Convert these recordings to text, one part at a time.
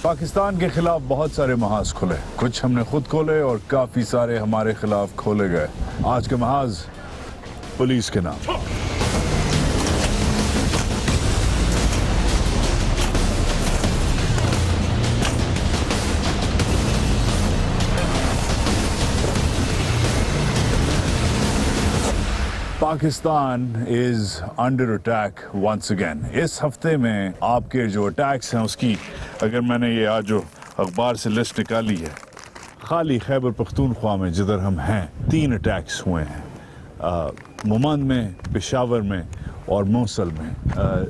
پاکستان کے خلاف بہت سارے محاذ کھلے، کچھ ہم نے خود کھولے اور کافی سارے ہمارے خلاف کھولے گئے۔ آج کے محاذ پولیس کے نام۔ Pakistan is under attack once again. اس ہفتے میں آپ کے جو اٹیکس ہیں اس کی اگر میں نے یہ آج جو اخبار سے لسٹ نکالی ہے، خالی خیبر پختونخوا میں جدھر ہم ہیں 3 اٹیکس ہوئے ہیں، مومند میں، پشاور میں اور موصل میں۔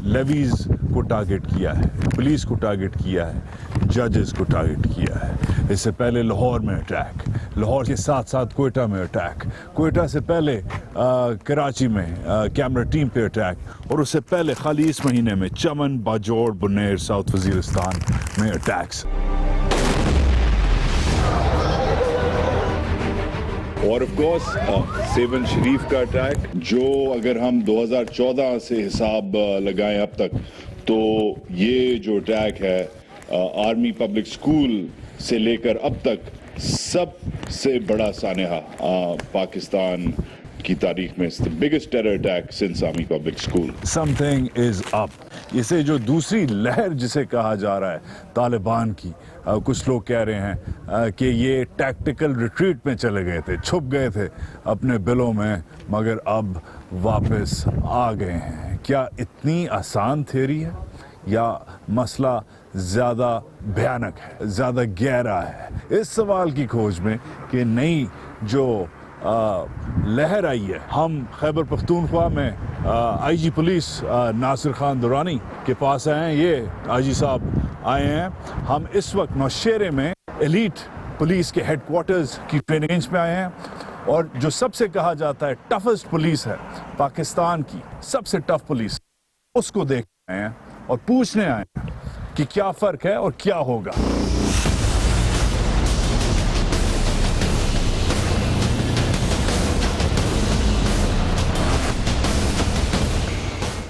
لیویز کو ٹارگٹ کیا ہے، پولیس کو ٹارگٹ کیا ہے، ججز کو ٹارگٹ کیا ہے۔ اس سے پہلے لاہور میں اٹیک، لاہور کے ساتھ ساتھ کوئٹہ میں اٹیک، کوئٹہ سے پہلے کراچی میں کیمرہ ٹیم پہ اٹیک، اور اس سے پہلے خالی اس مہینے میں چمن، باجوڑ، بنیر، ساؤتھ وزیرستان میں اٹیکس۔ اور آف کورس سیون شریف کا اٹیک، جو اگر ہم 2014 سے حساب لگائیں اب تک، تو یہ جو اٹیک ہے آرمی پبلک اسکول سے لے کر اب تک سب سے بڑا سانحہ پاکستان کی تاریخ میں، biggest terror attack since army public school. Something is up. اسے جو دوسری لہر جسے کہا جا رہا ہے طالبان کی، کچھ لوگ کہہ رہے ہیں کہ یہ ٹیکٹیکل ریٹریٹ میں چلے گئے تھے، چھپ گئے تھے اپنے بلوں میں، مگر اب واپس آ گئے ہیں۔ کیا اتنی آسان تھیوری ہے یا مسئلہ زیادہ بھیانک ہے، زیادہ گہرا ہے؟ اس سوال کی کھوج میں کہ نئی جو لہر آئی ہے، ہم خیبر پختونخوا میں آئی جی پولیس ناصر خان درانی کے پاس آئے ہیں۔ یہ آئی جی صاحب آئے ہیں۔ ہم اس وقت نوشیرے میں ایلیٹ پولیس کے ہیڈ کوارٹرز کی ٹریننگ رینج میں آئے ہیں، اور جو سب سے کہا جاتا ہے ٹفسٹ پولیس ہے پاکستان کی، سب سے ٹف پولیس، اس کو دیکھنے آئے ہیں اور پوچھنے آئے ہیں کہ کیا فرق ہے اور کیا ہوگا۔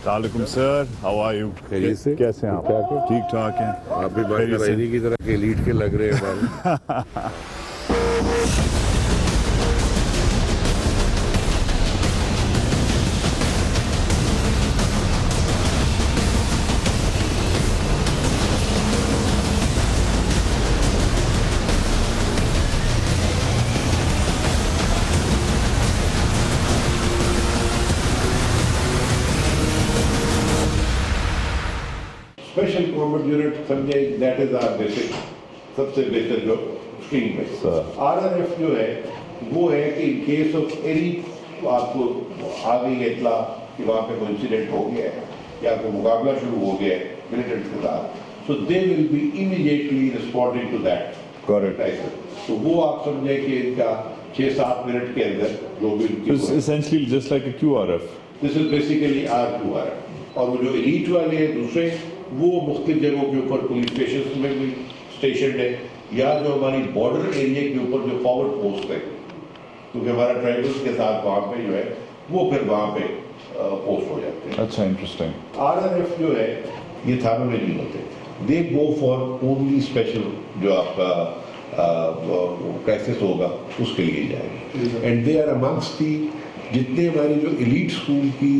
وعلیکم سر، ہاؤ آر یو؟ خیریت سے؟ کیسے ہیں آپ؟ ٹھیک ٹھاک ہیں؟ آپ بھی بات کی طرح کے لیڈ کے لگ رہے ہیں۔ اسپیشل کامبٹ یونٹ سمجھے دیٹ از آر بیسک، سب سے بہتر جو اسکرین پہ۔ آر آر ایف جو ہے وہ ہے کہ ان کیس آف اینی آپ کو آ گئی اطلاع کہ وہاں پہ کوئی انسیڈنٹ ہو گیا ہے یا کوئی مقابلہ شروع ہو گیا ہے ملیٹنٹ کے ساتھ، so they will be immediately responding to that. Correct. تو وہ آپ سمجھیں کہ ان کا 6-7 منٹ کے اندر جو بھی essentially just like a QRF. This is basically RQRF۔ اور وہ جو ایلیٹ والے ہیں دوسرے، وہ مختلف جگہوں کے اوپر پولیس اسٹیشن میں بھی اسٹیشنڈ ہے، یا جو ہماری بارڈر ایریا کے اوپر جو فارورڈ پوسٹ ہے، کیونکہ ہمارا ٹرائبلس کے ساتھ وہاں پہ جو ہے وہ پھر وہاں پہ پوسٹ ہو جاتے ہیں۔ اچھا، انٹرسٹنگ۔ RRF جو ہے یہ تھانوں میں نہیں ہوتے، دے گو فار اونلی اسپیشل جو آپ کا کرائسس ہوگا اس کے لیے جائے گا، اینڈ دے آر امنگسٹ دی جتنے ہماری جو ایلیٹ اسکول کی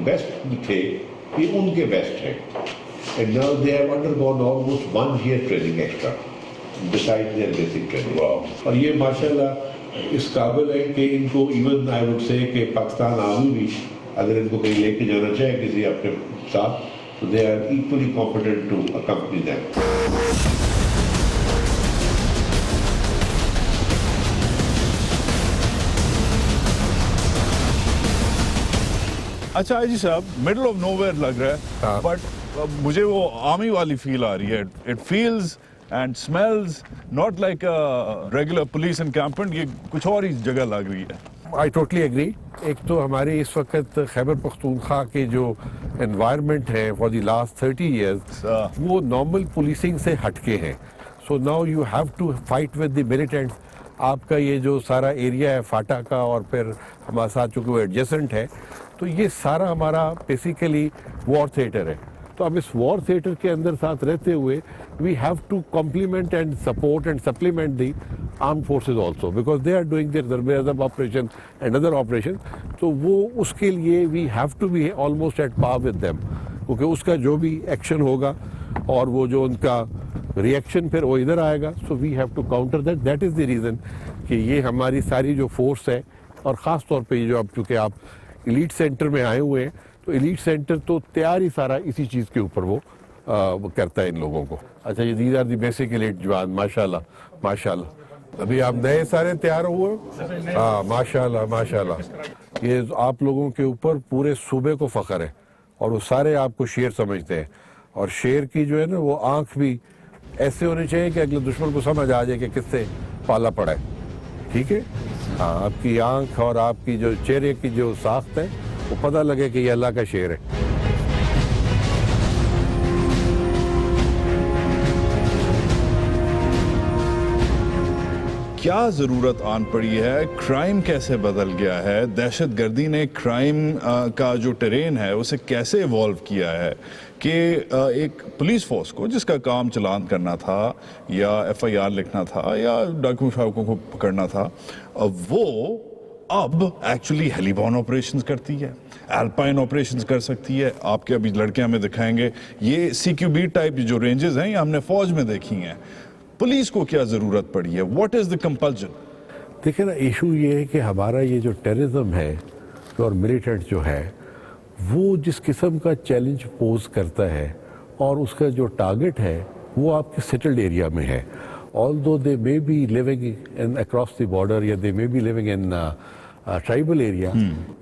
بیسٹ تھے، یہ ان کے بیسٹ ہیں، and now they have undergone almost 1 year training extra besides their basic training. اور یہ ماشاءاللہ اس قابل ہے کہ ان کو ایون I would say کہ پاکستان آرمی بھی اگر ان کو کہیں لے کے جانا چاہے کسی اپنے ساتھ، تو they are equally competent to accompany them. اچھا آئی جی صاحب، مڈل آف نو ویئر لگ رہا ہے، بٹ مجھے وہ آرمی والی فیل آ رہی ہے۔ It feels and smells not like regular police encampment, یہ کچھ اور ہی جگہ لگ رہی ہے۔ I totally agree. ایک تو ہمارے اس وقت خیبر پختونخوا کے جو انوائرمنٹ ہے فار دی لاسٹ 30 ایئرز، وہ نارمل پولیسنگ سے ہٹ کے ہیں۔ So now you have to fight with the militants. آپ کا یہ جو سارا ایریا ہے فاٹا کا، اور پھر ہمارے ساتھ چونکہ وہ ایڈجسنٹ ہے، تو یہ سارا ہمارا بیسیکلی وار تھیٹر ہے۔ تو اب اس وار تھیٹر کے اندر ساتھ رہتے ہوئے we have to complement and support and supplement the arm forces also because they are doing their Zarb Azb operation and other operation. تو وہ اس کے لیے we have to be almost at par with them, کیونکہ اس کا جو بھی ایکشن ہوگا اور وہ جو ان کا ریئیکشن پھر وہ ادھر آئے گا. So we have to counter that. That is the reason کہ یہ ہماری ساری جو فورس ہے, اور خاص طور پہ یہ جو اب چونکہ آپ ایلیٹ سینٹر میں آئے ہوئے ہیں تو ایلیٹ سینٹر تو تیار ہی سارا اسی چیز کے اوپر وہ کرتا ہے ان لوگوں کو. اچھا یہ these are the basic elite jawan, ماشاء اللہ ماشاء اللہ. ابھی آپ نئے سارے تیار ہوئے, ہاں ماشاء اللہ ماشاء اللہ. یہ آپ لوگوں کے اوپر پورے صوبے کو فخر ہے اور وہ سارے آپ کو شیر سمجھتے ہیں, اور شیر کی جو ہے نا وہ آنکھ بھی ایسے ہونی چاہیے کہ اگلے دشمن کو سمجھ آ جائے کہ کس سے پالا پڑا ہے. ٹھیک ہے, ہاں آپ کی آنکھ اور آپ کی جو چہرے کی جو ساخت ہے وہ پتہ لگے کہ یہ اللہ کا شیر ہے. کیا ضرورت آن پڑی ہے, کرائم کیسے بدل گیا ہے, دہشت گردی نے کرائم کا جو ٹرین ہے اسے کیسے ایوالو کیا ہے کہ ایک پولیس فورس کو جس کا کام چلان کرنا تھا یا ایف آئی آر لکھنا تھا یا ڈاکو شاکوں کو پکڑنا تھا, وہ اب ایکچولی ہیلی بارن آپریشنز کرتی ہے, الپائن آپریشنز کر سکتی ہے. آپ کے ابھی لڑکے ہمیں دکھائیں گے یہ سی کیو بی ٹائپ جو رینجز ہیں یہ ہم نے فوج میں دیکھی ہیں. پولیس کو کیا ضرورت پڑی ہے, واٹ از دا کمپلشن؟ دیکھیں نا, ایشو یہ ہے کہ ہمارا یہ جو ٹیررزم ہے اور ملیٹنٹ جو ہے وہ جس قسم کا چیلنج پوز کرتا ہے اور اس کا جو ٹارگٹ ہے وہ آپ کے سیٹلڈ ایریا میں ہے. although they may be living in across the border یا they may be living in tribal area,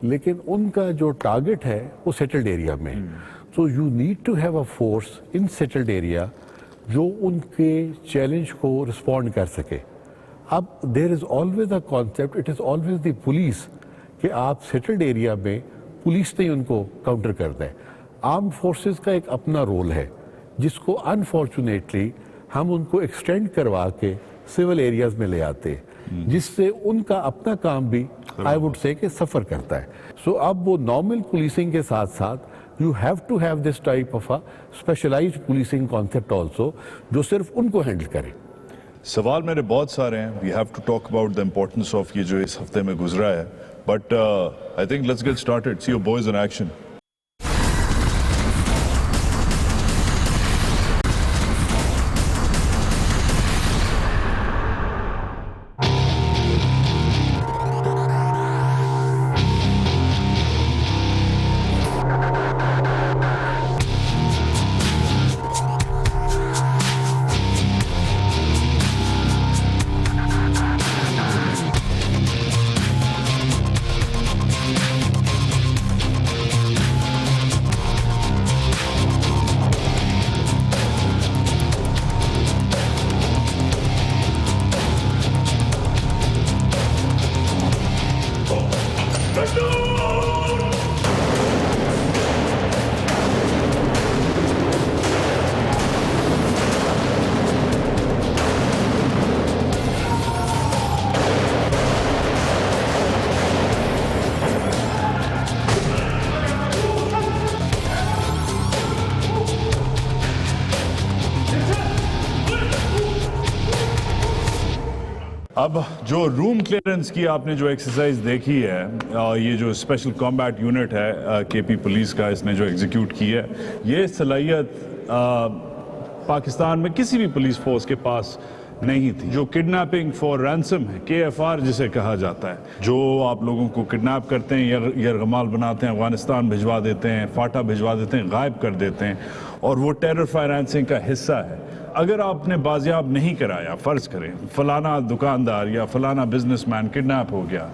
لیکن ان کا جو ٹارگٹ ہے وہ سیٹلڈ ایریا میں. so you need to have a force in settled area جو ان کے چیلنج کو رسپونڈ کر سکے. اب there is always a concept, it is always the police, کہ آپ سیٹلڈ ایریا میں پولیس نہیں ان کو کاؤنٹر کرتا ہے. آرم فورسز کا ایک اپنا رول ہے جس کو انفارچونیٹلی ہم ان کو ایکسٹینڈ کروا کے سول ایریاز میں لے آتے, جس سے ان کا اپنا کام بھی آئی وڈ سے کہ سفر کرتا ہے. سو اب وہ نارمل پولیسنگ کے ساتھ ساتھ you have to have this type of a specialized policing concept also جو صرف ان کو ہینڈل کرے. سوال میرے بہت سارے ہیں, we have to talk about the importance of یہ جو اس ہفتے میں گزرا ہے, but I think let's get started. See your boys in action. اب جو روم کلیئرنس کی آپ نے جو ایکسرسائز دیکھی ہے, یہ جو اسپیشل کامبیٹ یونٹ ہے کے پی پولیس کا, اس نے جو ایگزیکیوٹ کی ہے, یہ صلاحیت پاکستان میں کسی بھی پولیس فورس کے پاس نہیں تھی. جو کڈنیپنگ فار رینسم ہے, کے ایف آر جسے کہا جاتا ہے, جو آپ لوگوں کو کڈنیپ کرتے ہیں, یرغمال بناتے ہیں, افغانستان بھجوا دیتے ہیں, فاٹا بھجوا دیتے ہیں, غائب کر دیتے ہیں, اور وہ ٹیرر فائنانسنگ کا حصہ ہے. اگر آپ نے بازیاب نہیں کرایا, فرض کریں فلانا دکاندار یا فلانا بزنس مین کڈنیپ ہو گیا,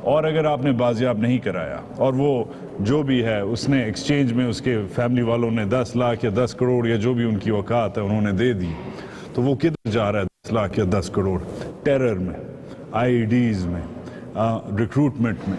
اور اگر آپ نے بازیاب نہیں کرایا اور وہ جو بھی ہے اس نے ایکسچینج میں اس کے فیملی والوں نے 10 لاکھ یا 10 کروڑ یا جو بھی ان کی اوقات ہے انہوں نے دے دی, تو وہ کدھر جا رہا ہے 10 لاکھ یا 10 کروڑ؟ ٹیرر میں, آئی ڈیز میں, ریکروٹمنٹ میں,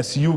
SU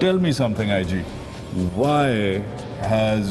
Tell me something IG, why has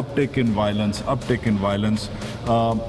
uptick in violence।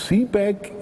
CPAC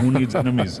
Who needs enemies?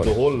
the whole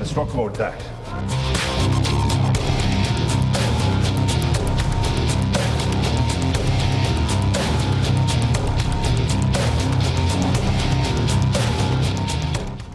let's talk about that।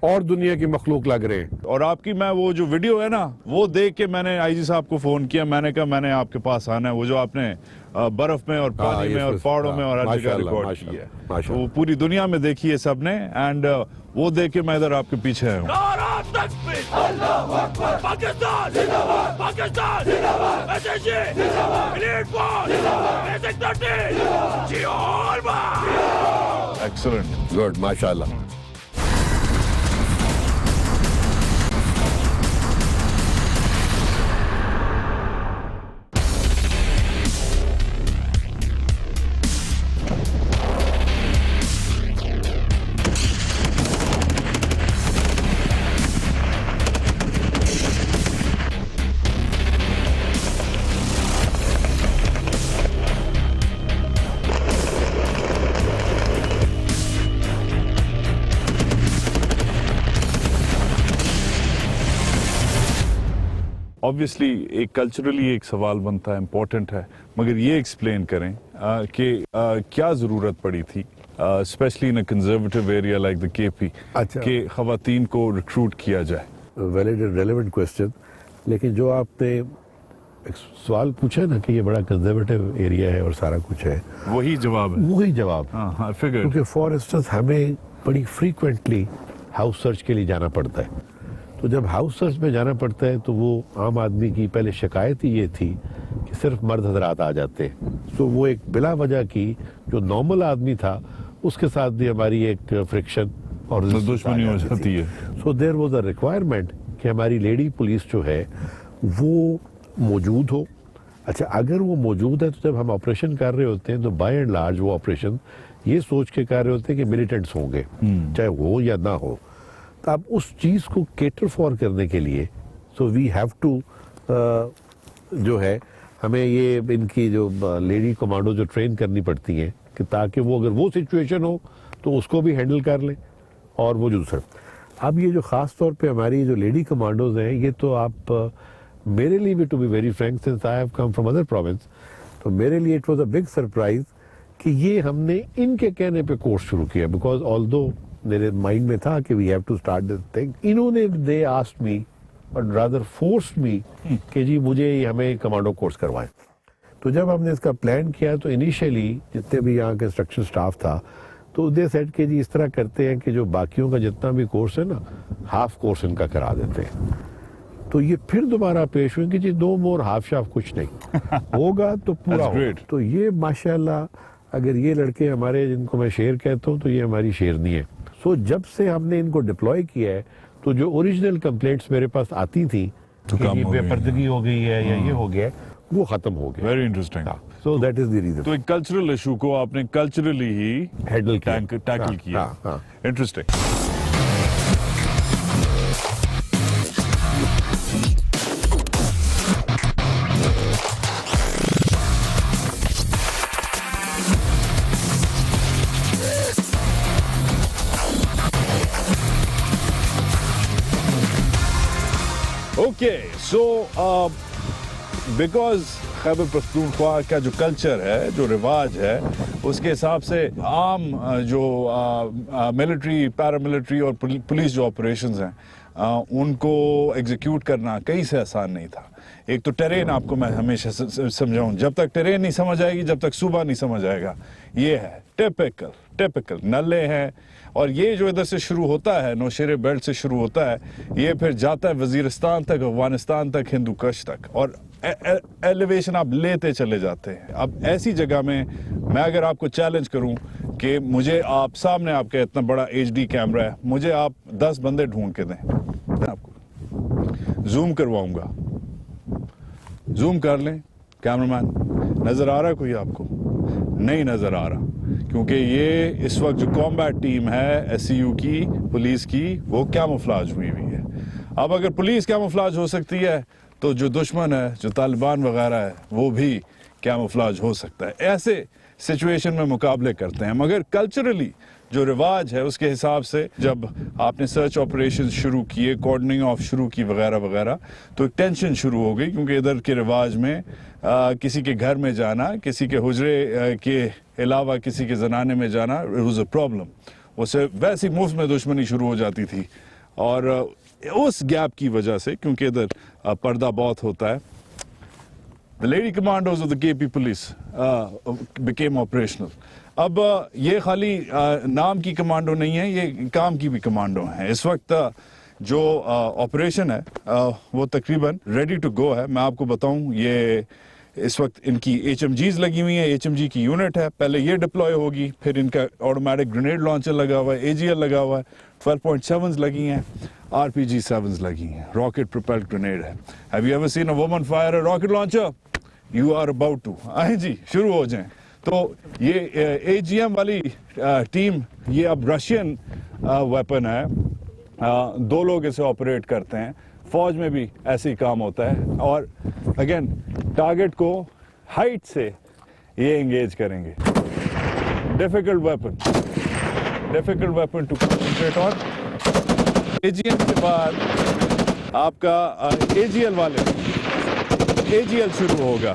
اور دنیا کی مخلوق لگ رہے ہیں. اور آپ کی میں وہ جو ویڈیو ہے نا وہ دیکھ کے میں نے آئی جی صاحب کو فون کیا, میں نے کہا میں نے آپ کے پاس آنا ہے, وہ جو آپ نے برف میں اور پانی میں اور پہاڑوں میں اور ہر جگہ ریکارڈ کی ہے وہ پوری دنیا میں دیکھی ہے سب نے, اینڈ وہ دیکھ کے میں ادھر آپ کے پیچھے آیا ہوں. ایکسلنٹ, گڈ, ماشاء اللہ. obviously ایک کلچرلی ایک سوال بنتا ہے, امپورٹنٹ ہے, مگر یہ ایکسپلین کریں کہ کیا ضرورت پڑی تھی especially in a conservative area like the K P کہ خواتین کو ریکروٹ کیا جائے. ویلڈ اینڈ ریلیونٹ کویسچن, لیکن جو آپ نے ایک سوال پوچھا نا کہ یہ بڑا کنزرویٹو ایریا ہے اور سارا کچھ ہے, وہی جواب ہے, وہی جواب. ہاں فگر, کیونکہ فار انسٹنس ہمیں بڑی فریکوینٹلی ہاؤس سرچ کے لیے جانا پڑتا ہے. تو جب ہاؤس سرچ میں جانا پڑتا ہے تو وہ عام آدمی کی پہلے شکایت ہی یہ تھی کہ صرف مرد حضرات آ جاتے ہیں. تو وہ ایک بلا وجہ کی جو نارمل آدمی تھا اس کے ساتھ بھی ہماری ایک فرکشن اور دشمنی ہو جاتی ہے. سو دیر واز اے ریکوائرمنٹ کہ ہماری لیڈی پولیس جو ہے وہ موجود ہو. اچھا, اگر وہ موجود ہے تو جب ہم آپریشن کر رہے ہوتے ہیں تو بائی اینڈ لارج وہ آپریشن یہ سوچ کے کر رہے ہوتے ہیں کہ ملیٹنٹس ہوں گے, چاہے ہو یا نہ ہو. تو اب اس چیز کو کیٹر فار کرنے کے لیے سو وی ہیو ٹو جو ہے ہمیں یہ ان کی جو لیڈی کمانڈو جو ٹرین کرنی پڑتی ہیں کہ تاکہ وہ اگر وہ سچویشن ہو تو اس کو بھی ہینڈل کر لیں. اور وہ جو دوسرا, اب یہ جو خاص طور پہ ہماری جو لیڈی کمانڈوز ہیں یہ تو آپ میرے لیے بھی, to be very frank, since I have come from other province, تو میرے لیے it was a big surprise کہ یہ ہم نے ان کے کہنے پہ کورس شروع کیا, بیکاز آلدو میرے مائنڈ میں تھا کہ we have to start this thing. انہوں نے they asked me but rather forced me کہ جی مجھے ہمیں کمانڈو کورس کروائیں. تو جب ہم نے اس کا پلان کیا تو انیشیلی جتنے بھی یہاں کا انسٹرکشن سٹاف تھا تو دے سیٹ کہ جی اس طرح کرتے ہیں کہ جو باقیوں کا جتنا بھی کورس ہے نا ہاف کورس ان کا کرا دیتے ہیں. تو یہ پھر دوبارہ پیش ہوئے کہ جی دو مور ہاف شاف کچھ نہیں ہوگا تو پورا ہوگا. تو یہ ماشاءاللہ اگر یہ لڑکے ہمارے جن کو میں شیر کہتا ہوں تو یہ ہماری شیرنی ہے. سو جب سے ہم نے ان کو ڈپلوائے کیا ہے تو جو اوریجنل کمپلینٹس میرے پاس آتی تھیں کہ یہ بے پردگی ہو گئی ہے یا یہ ہو گیا ہے وہ ختم ہو گیا. Very interesting. So that is the reason. تو ایک کلچرل ایشو کو آپ نے کلچرلی ہی ہینڈل ٹیکل کیا. Interesting. Okay, so because Khyber Pakhtunkhwa کا جو کلچر ہے, جو رواج ہے, اس کے حساب سے عام جو ملٹری, پیراملٹری اور پولیس جو آپریشنز ہیں ان کو ایگزیکیوٹ کرنا کہیں سے آسان نہیں تھا. ایک تو ٹرین, آپ کو میں ہمیشہ سمجھاؤں, جب تک ٹرین نہیں سمجھ آئے گی جب تک صوبہ نہیں سمجھ آئے گا. یہ ہے ٹیپیکل نلے ہیں, اور یہ جو ادھر سے شروع ہوتا ہے, نوشیرے بیلٹ سے شروع ہوتا ہے, یہ پھر جاتا ہے وزیرستان تک, افغانستان تک, ہندو کش تک, اور ایلیویشن آپ لیتے چلے جاتے ہیں. اب ایسی جگہ میں اگر آپ کو چیلنج کروں کہ مجھے آپ سامنے آپ کا اتنا بڑا ایچ ڈی کیمرہ ہے, مجھے آپ 10 بندے ڈھونڈ کے دیں, آپ کو زوم کرواؤں گا, زوم کر لیں. کیمرہ مین نظر آ رہا ہے کوئی آپ کو؟ نہیں نظر آ رہا, کیونکہ یہ اس وقت جو کامبیٹ ٹیم ہے ایس سی یو کی, پولیس کی, وہ کیموفلاج ہوئی ہے. اب اگر پولیس کیموفلاج ہو سکتی ہے تو جو دشمن ہے, جو طالبان وغیرہ ہے, وہ بھی کیموفلاج ہو سکتا ہے. ایسے سچویشن میں مقابلے کرتے ہیں. مگر کلچرلی جو رواج ہے اس کے حساب سے جب آپ نے سرچ آپریشن شروع کیے, کارڈننگ آف شروع کی وغیرہ وغیرہ, تو ایک ٹینشن شروع ہو گئی, کیونکہ ادھر کے رواج میں کسی کے گھر میں جانا, کسی کے حجرے کے علاوہ کسی کے زنانے میں جانا, اٹ واز اے پرابلم. اس سے ویسی مفت میں دشمنی شروع ہو جاتی تھی. اور اس گیپ کی وجہ سے کیونکہ ادھر پردہ بہت ہوتا ہے the lady commandos of the KP police became operational. اب یہ خالی نام کی کمانڈو نہیں ہے, یہ کام کی بھی کمانڈو ہیں. اس وقت جو آپریشن ہے وہ تقریباً ریڈی ٹو گو ہے. میں آپ کو بتاؤں, یہ اس وقت ان کی HMGs لگی ہوئی ہیں, HMG کی یونٹ ہے. پہلے یہ ڈپلوائے ہوگی, پھر ان کا آٹومیٹک گرینیڈ لانچر لگا ہوا ہے, AGL لگا ہوا ہے, 12.7s لگی ہیں, RPG 7s لگی ہیں, راکٹ پروپیلڈ گرینیڈ ہے. Have you ever seen a woman fire a rocket launcher? You are about to. آئیں جی شروع ہو جائیں. تو یہ AGM والی ٹیم یہ اب رشین ویپن ہے, 2 لوگ اسے آپریٹ کرتے ہیں. فوج میں بھی ایسے ہی کام ہوتا ہے, اور اگین ٹارگٹ کو ہائٹ سے یہ انگیج کریں گے. Difficult weapon to concentrate on. AGM کے بعد آپ کا AGL والے AGL شروع ہوگا.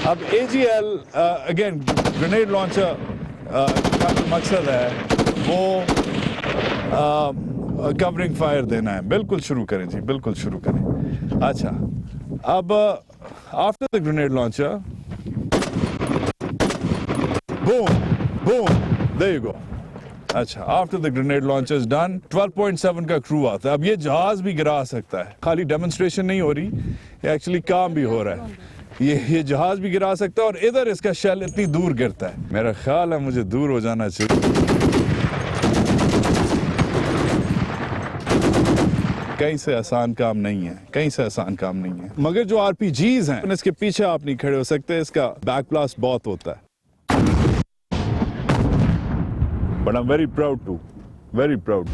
اب AGL اگین گرینیڈ لانچر کا مقصد ہے وہ کورنگ فائر دینا ہے. بالکل شروع کریں جی, بالکل شروع کریں. اچھا, اب after the grenade launcher, boom, there you go. اچھا, after the grenade launcher is done, 12.7 کا کرو آتا ہے. اب یہ جہاز بھی گرا سکتا ہے, خالی ڈیمونسٹریشن نہیں ہو رہی, یہ ایکچولی کام بھی ہو رہا ہے. یہ جہاز بھی گرا سکتا ہے, اور ادھر اس کا شیل اتنی دور گرتا ہے. میرا خیال ہے مجھے دور ہو جانا چاہیے. کہیں سے آسان کام نہیں ہے, کہیں سے آسان کام نہیں ہے. مگر جو RPGs ہیں اس کے پیچھے آپ نہیں کھڑے ہو سکتے, اس کا بیک بلاسٹ بہت ہوتا ہے. But I'm very proud to. Very proud.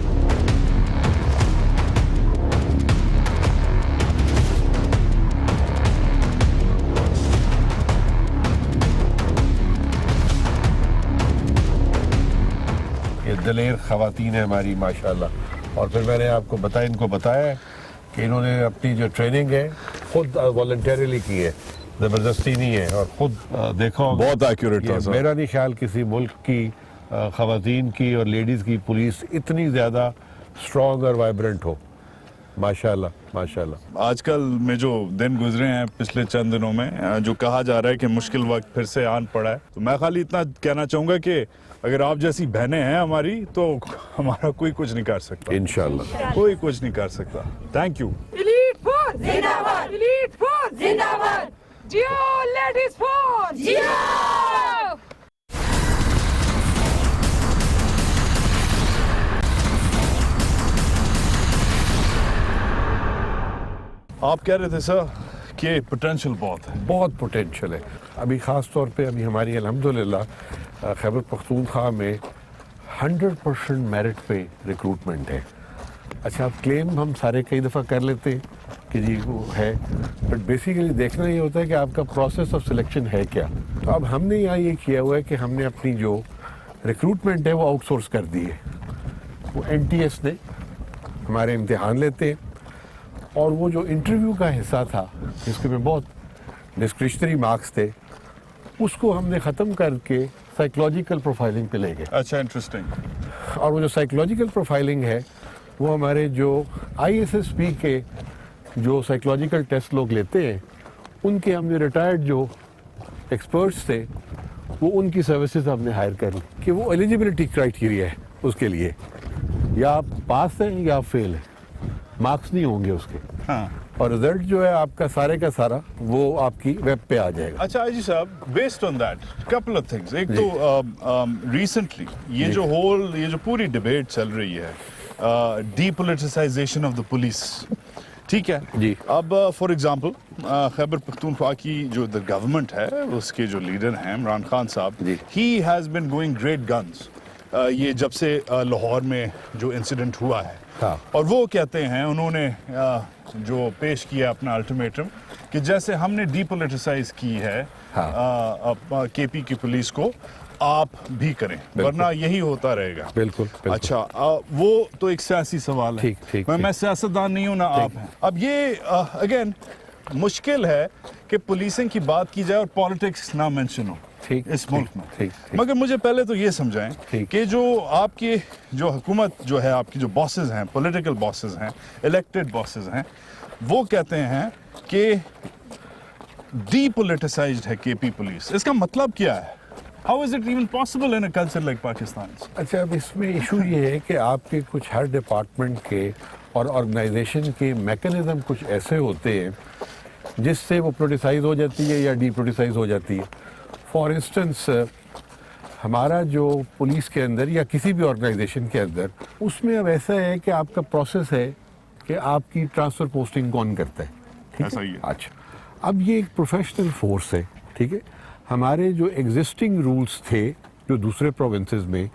یہ دلیر خواتین ہیں ہماری ماشاءاللہ. اور پھر میں نے آپ کو ان کو بتایا کہ انہوں نے اپنی جو ٹریننگ ہے خود والنٹیرلی کی ہے, زبردستی نہیں ہے. اور خود دیکھو بہت ایکوریٹ تھا. میرا نہیں خیال کسی ملک کی خواتین کی اور لیڈیز کی پولیس اتنی زیادہ اسٹرانگ اور وائبرنٹ ہو. ماشاءاللہ ماشاءاللہ. آج کل میں جو دن گزرے ہیں پچھلے چند دنوں میں, جو کہا جا رہا ہے کہ مشکل وقت پھر سے آن پڑا ہے, تو میں خالی اتنا کہنا چاہوں گا کہ اگر آپ جیسی بہنیں ہیں ہماری تو ہمارا کوئی کچھ نہیں کر سکتا. انشاءاللہ کوئی کچھ نہیں کر سکتا. Thank you. ایلیٹ فورس زندہ باد, ایلیٹ فورس زندہ باد, جیو لیڈیز فورس جیو. آپ کہہ رہے تھے سر کہ پوٹینشیل بہت پوٹینشیل ہے. ابھی خاص طور پہ ابھی ہماری الحمدللہ خیبر پختونخوا میں 100% میرٹ پہ ریکروٹمنٹ ہے. اچھا, اب کلیم ہم سارے کئی دفعہ کر لیتے ہیں کہ جی وہ ہے, بٹ بیسیکلی دیکھنا یہ ہوتا ہے کہ آپ کا پروسیس آف سلیکشن ہے کیا. تو اب ہم نے یہاں یہ کیا ہوا ہے کہ ہم نے اپنی جو ریکروٹمنٹ ہے وہ آؤٹ سورس کر دی ہے. وہ NTS نے ہمارے امتحان لیتے ہیں, اور وہ جو انٹرویو کا حصہ تھا جس کے میں بہت ڈسکرشنری مارکس تھے, اس کو ہم نے ختم کر کے سائیکولوجیکل پروفائلنگ پہ لے گئے. اچھا, انٹرسٹنگ. اور وہ جو سائیکولوجیکل پروفائلنگ ہے وہ ہمارے جو ISSP کے جو سائیکولوجیکل ٹیسٹ لوگ لیتے ہیں, ان کے ہم نے ریٹائرڈ جو ایکسپرٹس تھے وہ ان کی سروسز ہم نے ہائر کر لی کہ وہ ایلیجیبلٹی کرائٹیریا ہے اس کے لیے, یا آپ پاس ہیں یا آپ فیل ہیں, مارکس نہیں ہوں گے اس کے. ہاں, اور رزلٹ جو ہے آپ کا سارا وہ آپ کی ویب پہ آ جائے گا. اچھا جی صاحب, based on that couple of things. ایک تو ریسنٹلی یہ جو پوری ڈبیٹ چل رہی ہے, D politicisation of the police, ٹھیک ہے جی. اب فار ایگزامپل خیبر پختونخوا کی جو گورنمنٹ ہے, اس کے جو لیڈر ہیں عمران خان صاحب, he has been going great guns. یہ جب سے لاہور میں جو انسیڈنٹ ہوا ہے, اور وہ کہتے ہیں, انہوں نے جو پیش کیا اپنا الٹیمیٹم کہ جیسے ہم نے ڈی پولیٹیسائز کی ہے KP کی پولیس کو, آپ بھی کریں, ورنہ یہی ہوتا رہے گا. بالکل. اچھا, وہ تو ایک سیاسی سوال ہے. میں سیاستدان نہیں ہوں, نہ آپ ہیں. اب یہ اگین مشکل ہے کہ پولیسنگ کی بات کی جائے اور پالیٹکس نہ مینشن ہو. ٹھیک اس ملک میں. ٹھیک. مگر مجھے پہلے تو یہ سمجھائیں ٹھیک. کہ جو آپ کی جو حکومت جو ہے آپ کی جو باسز ہیں پولیٹیکل باسز ہیں الیکٹڈ باسز ہیں وہ کہتے ہیں کہ ڈی پولیٹیسائزڈ ہے کے پی پولیس. اس کا مطلب کیا ہے؟ How is it even possible in a culture like Pakistan? اچھا اب اس میں ایشو یہ ہے کہ آپ کے کچھ ہر ڈپارٹمنٹ کے اور آرگنائزیشن کے میکنزم کچھ ایسے ہوتے ہیں جس سے وہ پولیٹیسائز ہو جاتی ہے یا ڈی پولیٹیسائز ہو جاتی ہے. فار انسٹنس ہمارا جو پولیس کے اندر یا کسی بھی آرگنائزیشن کے اندر اس میں اب ایسا ہے کہ آپ کا پروسیس ہے کہ آپ کی ٹرانسفر پوسٹنگ کون کرتا ہے. ایسا ہی ہے. اچھا اب یہ ایک پروفیشنل فورس ہے. ٹھیک ہے. ہمارے جو ایگزسٹنگ رولز تھے جو دوسرے پروونسز میں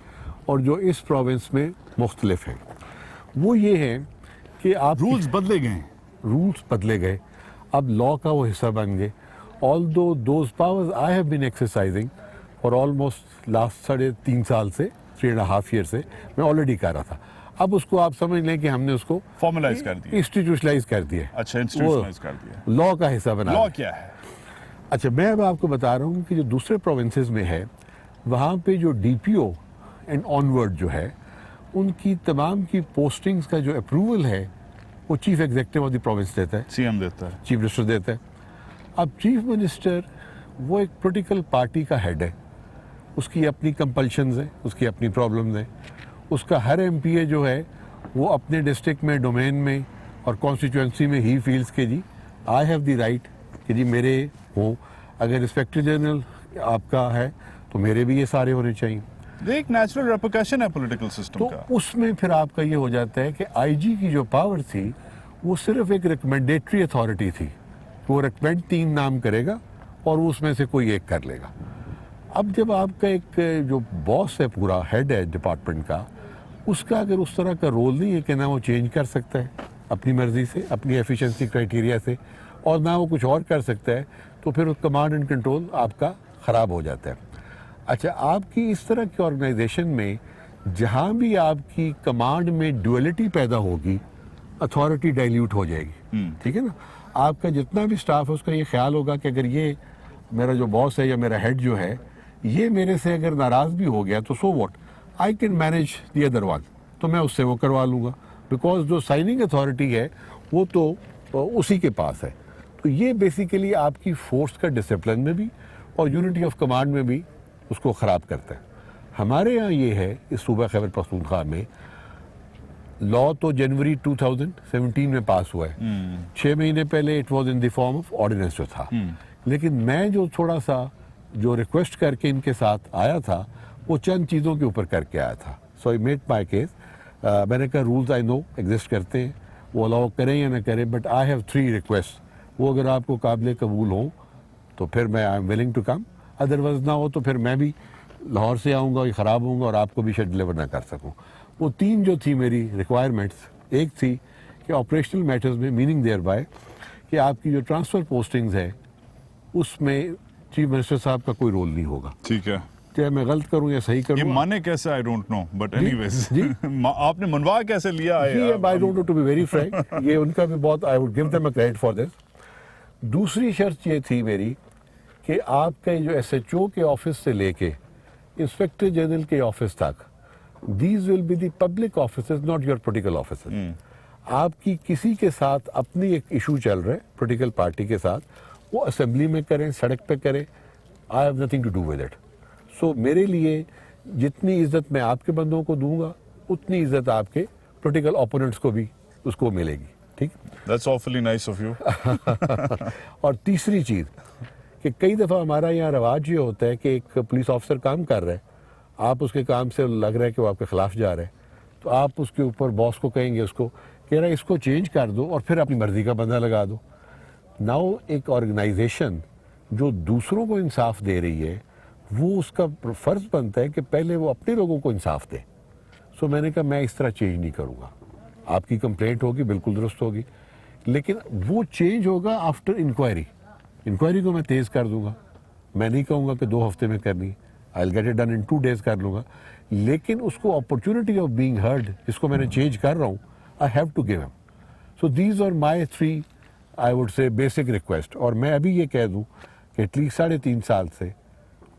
اور جو اس پروونس میں مختلف ہیں وہ یہ ہے کہ آپ رولز بدلے گئے. رولز بدلے گئے. اب لا کا وہ حصہ بن گئے. although those powers I have been exercising for almost last 3.5 سال سے 3.5 years سے میں آلریڈی کر رہا تھا. اب اس کو آپ سمجھ لیں کہ ہم نے اس کو فارملائز کر دیا. انسٹیٹیوشنلائز کر دیا. اچھا انسٹیٹیوشنلائز کر دیا. لا کا حصہ بنا. لا کیا ہے؟ اچھا میں اب آپ کو بتا رہا ہوں کہ جو دوسرے پروونسز میں ہے وہاں پہ جو D P O and onward جو ہے ان کی تمام کی پوسٹنگز کا جو اپروول ہے وہ chief executive of the province دیتا ہے. سی ایم دیتا ہے. چیف منسٹر دیتا ہے. اب چیف منسٹر وہ ایک پولیٹیکل پارٹی کا ہیڈ ہے. اس کی اپنی کمپلشنز ہیں, اس کی اپنی پرابلمز ہیں. اس کا ہر ایم پی اے جو ہے وہ اپنے ڈسٹرکٹ میں ڈومین میں اور کانسٹیٹوئنسی میں ہی فیلز کے جی آئی ہیو دی رائٹ کہ جی میرے ہوں. اگر انسپیکٹر جنرل آپ کا ہے تو میرے بھی یہ سارے ہونے چاہیے. ایک نیچرل ریپرکشن ہے پولیٹیکل سسٹم تو کا. اس میں پھر آپ کا یہ ہو جاتا ہے کہ آئی جی کی جو پاور تھی وہ صرف ایک ریکمینڈیٹری اتھارٹی تھی. وہ ریکمینڈ 3 نام کرے گا اور اس میں سے کوئی ایک کر لے گا. اب جب آپ کا ایک جو باس ہے پورا ہیڈ ہے ڈپارٹمنٹ کا اس کا اگر اس طرح کا رول نہیں ہے کہ نہ وہ چینج کر سکتا ہے اپنی مرضی سے اپنی ایفیشنسی کرائٹیریا سے اور نہ وہ کچھ اور کر سکتا ہے تو پھر کمانڈ اینڈ کنٹرول آپ کا خراب ہو جاتا ہے. اچھا آپ کی اس طرح کی آرگنائزیشن میں جہاں بھی آپ کی کمانڈ میں ڈویلٹی پیدا ہوگی اتھارٹی ڈائلیوٹ ہو جائے گی. ٹھیک ہے نا. آپ کا جتنا بھی سٹاف ہے اس کا یہ خیال ہوگا کہ اگر یہ میرا جو باس ہے یا میرا ہیڈ جو ہے یہ میرے سے اگر ناراض بھی ہو گیا تو so what I can manage the other one. تو میں اس سے وہ کروا لوں گا بیکاز جو سائننگ اتھارٹی ہے وہ تو اسی کے پاس ہے. تو یہ بیسیکلی آپ کی فورس کا ڈسپلن میں بھی اور یونٹی آف کمانڈ میں بھی اس کو خراب کرتا ہے. ہمارے یہاں یہ ہے اس صوبہ خیبر پختونخوا میں لا تو جنوری 2017 میں پاس ہوا ہے. 6 مہینے پہلے it was in the form of ordinance جو تھا. لیکن میں جو تھوڑا سا جو ریکویسٹ کر کے ان کے ساتھ آیا تھا وہ چند چیزوں کے اوپر کر کے آیا تھا. سو آئی میڈ مائی کیس. میں نے کہا رولز آئی نو ایگزسٹ کرتے ہیں وہ الاؤ کریں یا نہ کریں بٹ آئی ہیو 3 ریکویسٹ. وہ اگر آپ کو قابل قبول ہوں تو پھر میں I am willing to come. Otherwise نہ ہو تو پھر میں بھی لاہور سے آؤں گا خراب ہوں گا اور آپ کو بھی شاید ڈلیور نہ کر سکوں. وہ 3 جو تھی میری ریکوائرمنٹس ایک تھی کہ آپریشنل میٹرز میں میننگ دیئر بائی کہ آپ کی جو ٹرانسفر پوسٹنگز ہے اس میں چیف منسٹر صاحب کا کوئی رول نہیں ہوگا. ٹھیک ہے. چاہے میں غلط کروں یا صحیح کروں. یہ مانے کیسے I don't know but anyways آپ نے منوا کیسے لیا ہے؟ I don't know to be very frank. یہ ان کا بھی بہت I would give them a credit for this. دوسری شرط یہ تھی میری کہ آپ کے جو ایس ایچ او کے آفس سے لے کے انسپیکٹر جنرل کے آفس تک these will be the public offices not your political offices. آپ کی کسی کے ساتھ اپنی ایک ایشو چل رہا ہے پولیٹیکل پارٹی کے ساتھ وہ اسمبلی میں کریں سڑک پہ کریں I have nothing to do with it. So میرے لیے جتنی عزت میں آپ کے بندوں کو دوں گا اتنی عزت آپ کے پولیٹیکل اوپوننٹس کو بھی اس کو ملے گی. ٹھیک. That's awfully nice of you. اور تیسری چیز کہ کئی دفعہ ہمارا یہاں رواج یہ ہوتا ہے کہ ایک پولیس آفیسر کام کر رہا ہے آپ اس کے کام سے لگ رہا ہے کہ وہ آپ کے خلاف جا رہا ہے تو آپ اس کے اوپر باس کو کہیں گے اس کو کہہ رہا ہے اس کو چینج کر دو اور پھر اپنی مرضی کا بندہ لگا دو. ناؤ ایک آرگنائزیشن جو دوسروں کو انصاف دے رہی ہے وہ اس کا فرض بنتا ہے کہ پہلے وہ اپنے لوگوں کو انصاف دے. سو میں نے کہا میں اس طرح چینج نہیں کروں گا. آپ کی کمپلینٹ ہوگی بالکل درست ہوگی لیکن وہ چینج ہوگا آفٹر انکوائری. انکوائری کو میں تیز کر دوں گا. میں نہیں کہوں گا کہ 2 ہفتے میں کرنی. I will get it done in 2 days کر لوں گا. لیکن اس کو اپرچونٹی آف بینگ ہرڈ جس کو میں نے چینج کر رہا ہوں I have to give him. So these are my 3 I would say basic request. اور میں ابھی یہ کہہ دوں کہ ایٹ لیسٹ 3.5 سال سے